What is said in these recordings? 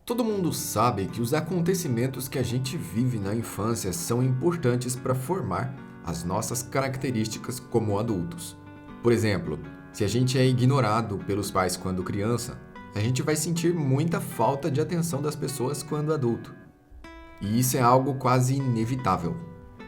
Todo mundo sabe que os acontecimentos que a gente vive na infância são importantes para formar as nossas características como adultos. Por exemplo, se a gente é ignorado pelos pais quando criança, a gente vai sentir muita falta de atenção das pessoas quando adulto. E isso é algo quase inevitável.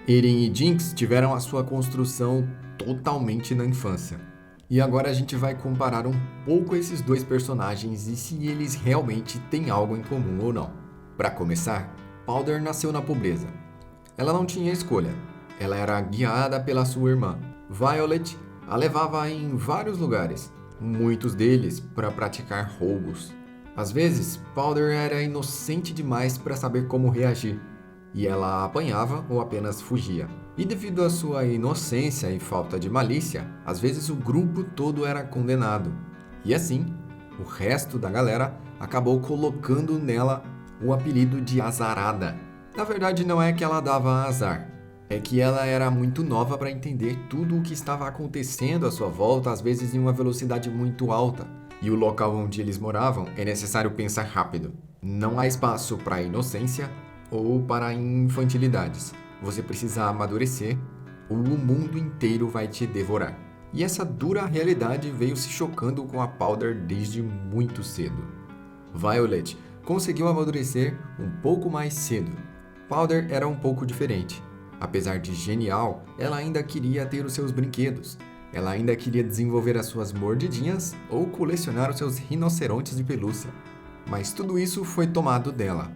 Eren e Jinx tiveram a sua construção totalmente na infância. E agora a gente vai comparar um pouco esses dois personagens e se eles realmente têm algo em comum ou não. Para começar, Powder nasceu na pobreza. Ela não tinha escolha. Ela era guiada pela sua irmã. Violet a levava em vários lugares, muitos deles para praticar roubos. Às vezes, Powder era inocente demais para saber como reagir, e ela apanhava ou apenas fugia. E devido à sua inocência e falta de malícia, às vezes o grupo todo era condenado. E assim, o resto da galera acabou colocando nela o apelido de Azarada. Na verdade, não é que ela dava azar, é que ela era muito nova para entender tudo o que estava acontecendo à sua volta, às vezes em uma velocidade muito alta. E o local onde eles moravam é necessário pensar rápido. Não há espaço para inocência ou para infantilidades. Você precisa amadurecer ou o mundo inteiro vai te devorar. E essa dura realidade veio se chocando com a Powder desde muito cedo. Violet conseguiu amadurecer um pouco mais cedo. Powder era um pouco diferente. Apesar de genial, ela ainda queria ter os seus brinquedos. Ela ainda queria desenvolver as suas mordidinhas ou colecionar os seus rinocerontes de pelúcia. Mas tudo isso foi tomado dela.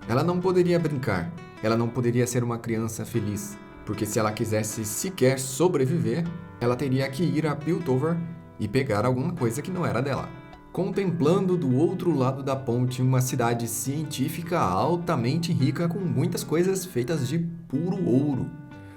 Ela não poderia brincar, ela não poderia ser uma criança feliz, porque se ela quisesse sequer sobreviver, ela teria que ir a Piltover e pegar alguma coisa que não era dela. Contemplando do outro lado da ponte uma cidade científica altamente rica com muitas coisas feitas de puro ouro.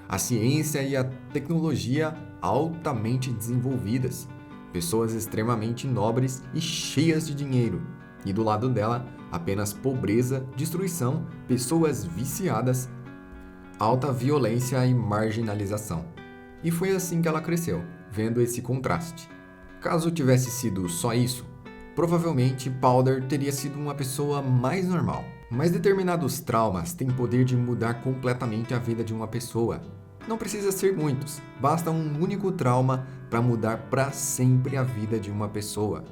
A ciência e a tecnologia altamente desenvolvidas, pessoas extremamente nobres e cheias de dinheiro. E do lado dela, apenas pobreza, destruição, pessoas viciadas, alta violência e marginalização. E foi assim que ela cresceu, vendo esse contraste. Caso tivesse sido só isso, provavelmente Powder teria sido uma pessoa mais normal. Mas determinados traumas têm poder de mudar completamente a vida de uma pessoa. Não precisa ser muitos, basta um único trauma para mudar para sempre a vida de uma pessoa.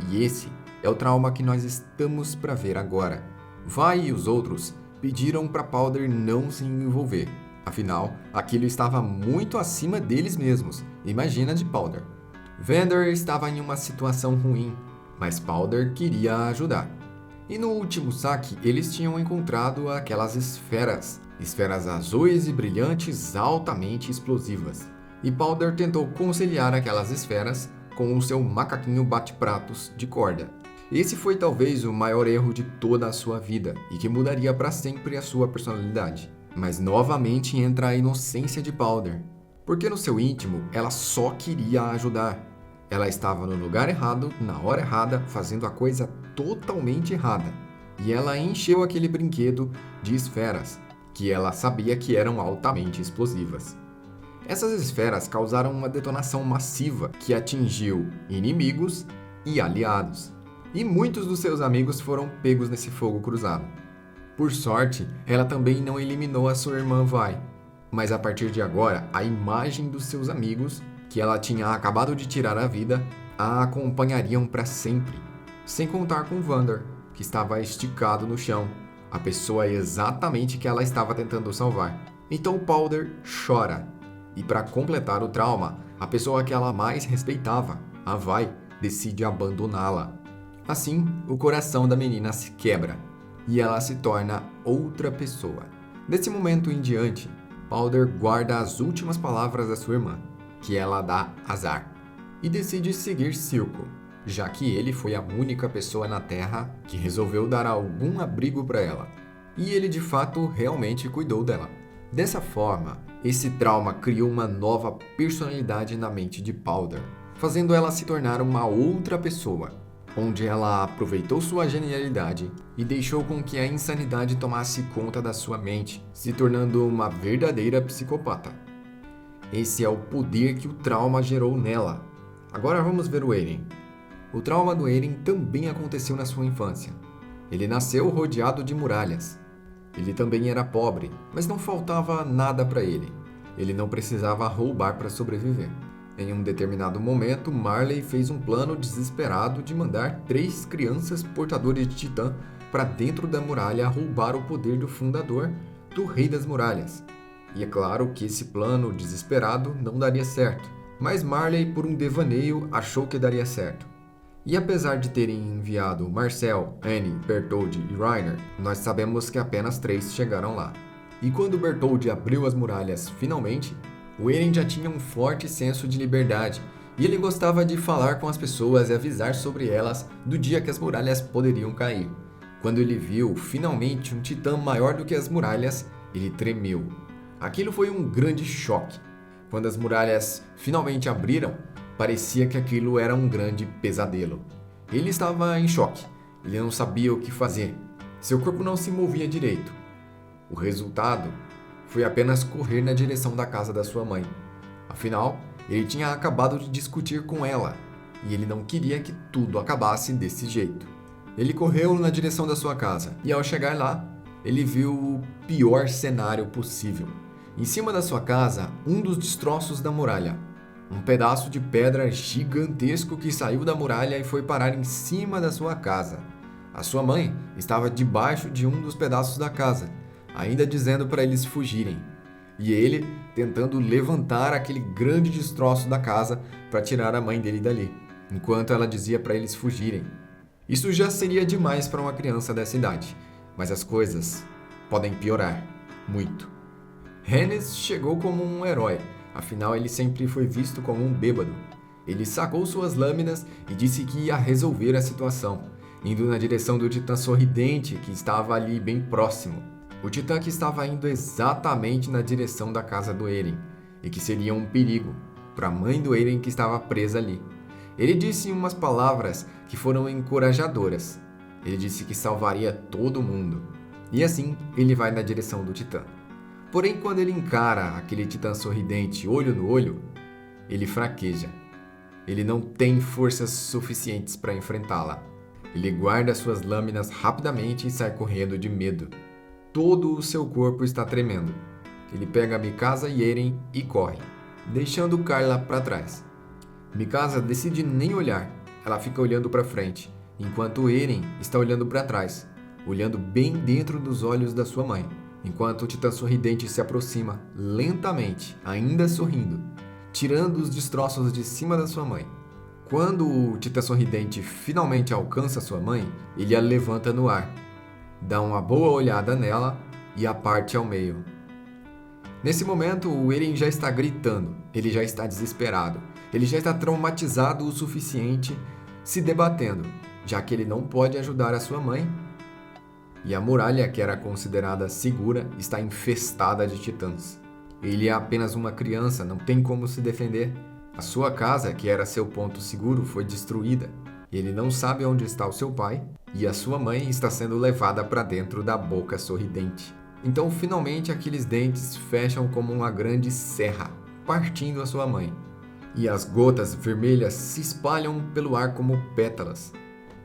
E esse é o trauma que nós estamos para ver agora. Vi e os outros pediram para Powder não se envolver. Afinal, aquilo estava muito acima deles mesmos. Imagina de Powder. Vander estava em uma situação ruim, mas Powder queria ajudar. E no último saque, eles tinham encontrado aquelas esferas azuis e brilhantes altamente explosivas. E Powder tentou conciliar aquelas esferas com o seu macaquinho bate-pratos de corda. Esse foi talvez o maior erro de toda a sua vida e que mudaria para sempre a sua personalidade. Mas novamente entra a inocência de Powder, porque no seu íntimo ela só queria ajudar. Ela estava no lugar errado, na hora errada, fazendo a coisa totalmente errada. E ela encheu aquele brinquedo de esferas, que ela sabia que eram altamente explosivas. Essas esferas causaram uma detonação massiva que atingiu inimigos e aliados. E muitos dos seus amigos foram pegos nesse fogo cruzado. Por sorte, ela também não eliminou a sua irmã Vi. Mas a partir de agora, a imagem dos seus amigos, que ela tinha acabado de tirar a vida, a acompanhariam para sempre. Sem contar com Vander, que estava esticado no chão, a pessoa exatamente que ela estava tentando salvar. Então Powder chora. E para completar o trauma, a pessoa que ela mais respeitava, a Vi, decide abandoná-la. Assim, o coração da menina se quebra e ela se torna outra pessoa. Desse momento em diante, Powder guarda as últimas palavras da sua irmã, que ela dá azar, e decide seguir Silco, já que ele foi a única pessoa na Terra que resolveu dar algum abrigo para ela. E ele de fato realmente cuidou dela. Dessa forma, esse trauma criou uma nova personalidade na mente de Powder, fazendo ela se tornar uma outra pessoa, onde ela aproveitou sua genialidade e deixou com que a insanidade tomasse conta da sua mente, se tornando uma verdadeira psicopata. Esse é o poder que o trauma gerou nela. Agora vamos ver o Eren. O trauma do Eren também aconteceu na sua infância. Ele nasceu rodeado de muralhas. Ele também era pobre, mas não faltava nada para ele. Ele não precisava roubar para sobreviver. Em um determinado momento, Marley fez um plano desesperado de mandar 3 crianças portadores de Titã para dentro da muralha roubar o poder do fundador, do Rei das Muralhas. E é claro que esse plano desesperado não daria certo, mas Marley, por um devaneio, achou que daria certo. E apesar de terem enviado Marcel, Annie, Bertholdt e Reiner, nós sabemos que apenas 3 chegaram lá. E quando Bertholdt abriu as muralhas finalmente, o Eren já tinha um forte senso de liberdade, e ele gostava de falar com as pessoas e avisar sobre elas do dia que as muralhas poderiam cair. Quando ele viu finalmente um titã maior do que as muralhas, ele tremeu. Aquilo foi um grande choque. Quando as muralhas finalmente abriram, parecia que aquilo era um grande pesadelo. Ele estava em choque. Ele não sabia o que fazer. Seu corpo não se movia direito. O resultado foi apenas correr na direção da casa da sua mãe. Afinal, ele tinha acabado de discutir com ela e ele não queria que tudo acabasse desse jeito. Ele correu na direção da sua casa e, ao chegar lá, ele viu o pior cenário possível. Em cima da sua casa, um dos destroços da muralha. Um pedaço de pedra gigantesco que saiu da muralha e foi parar em cima da sua casa. A sua mãe estava debaixo de um dos pedaços da casa, ainda dizendo para eles fugirem. E ele tentando levantar aquele grande destroço da casa para tirar a mãe dele dali, enquanto ela dizia para eles fugirem. Isso já seria demais para uma criança dessa idade, mas as coisas podem piorar muito. Hennes chegou como um herói, afinal ele sempre foi visto como um bêbado. Ele sacou suas lâminas e disse que ia resolver a situação, indo na direção do Titã Sorridente, que estava ali bem próximo. O Titã que estava indo exatamente na direção da casa do Eren, e que seria um perigo para a mãe do Eren que estava presa ali. Ele disse umas palavras que foram encorajadoras. Ele disse que salvaria todo mundo. E assim, ele vai na direção do Titã. Porém, quando ele encara aquele Titã Sorridente olho no olho, ele fraqueja. Ele não tem forças suficientes para enfrentá-la. Ele guarda suas lâminas rapidamente e sai correndo de medo. Todo o seu corpo está tremendo. Ele pega Mikasa e Eren e corre, deixando Carla para trás. Mikasa decide nem olhar. Ela fica olhando para frente, enquanto Eren está olhando para trás, olhando bem dentro dos olhos da sua mãe, enquanto o Titã Sorridente se aproxima lentamente, ainda sorrindo, tirando os destroços de cima da sua mãe. Quando o Titã Sorridente finalmente alcança sua mãe, ele a levanta no ar, dá uma boa olhada nela e a parte ao meio. Nesse momento, o Eren já está gritando, ele já está desesperado, ele já está traumatizado o suficiente, se debatendo, já que ele não pode ajudar a sua mãe. E a muralha, que era considerada segura, está infestada de titãs. Ele é apenas uma criança, não tem como se defender. A sua casa, que era seu ponto seguro, foi destruída. Ele não sabe onde está o seu pai, e a sua mãe está sendo levada para dentro da boca sorridente. Então, finalmente, aqueles dentes fecham como uma grande serra, partindo a sua mãe. E as gotas vermelhas se espalham pelo ar como pétalas.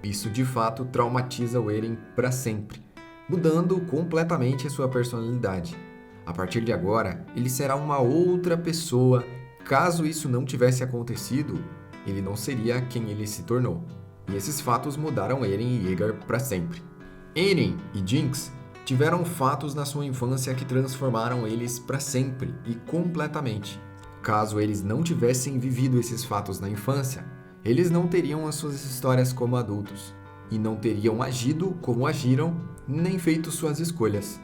Isso, de fato, traumatiza o Eren para sempre, mudando completamente a sua personalidade. A partir de agora, ele será uma outra pessoa. Caso isso não tivesse acontecido, ele não seria quem ele se tornou. E esses fatos mudaram Eren e Yeager para sempre. Eren e Jinx tiveram fatos na sua infância que transformaram eles para sempre e completamente. Caso eles não tivessem vivido esses fatos na infância, eles não teriam as suas histórias como adultos, e não teriam agido como agiram, nem feito suas escolhas.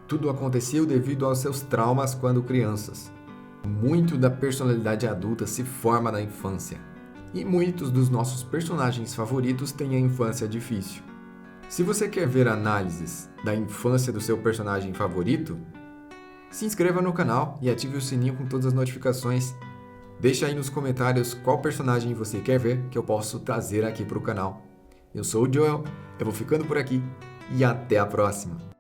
Tudo aconteceu devido aos seus traumas quando crianças. Muito da personalidade adulta se forma na infância, e muitos dos nossos personagens favoritos têm a infância difícil. Se você quer ver análises da infância do seu personagem favorito, se inscreva no canal e ative o sininho com todas as notificações. Deixa aí nos comentários qual personagem você quer ver que eu posso trazer aqui para o canal. Eu sou o Joel, eu vou ficando por aqui e até a próxima!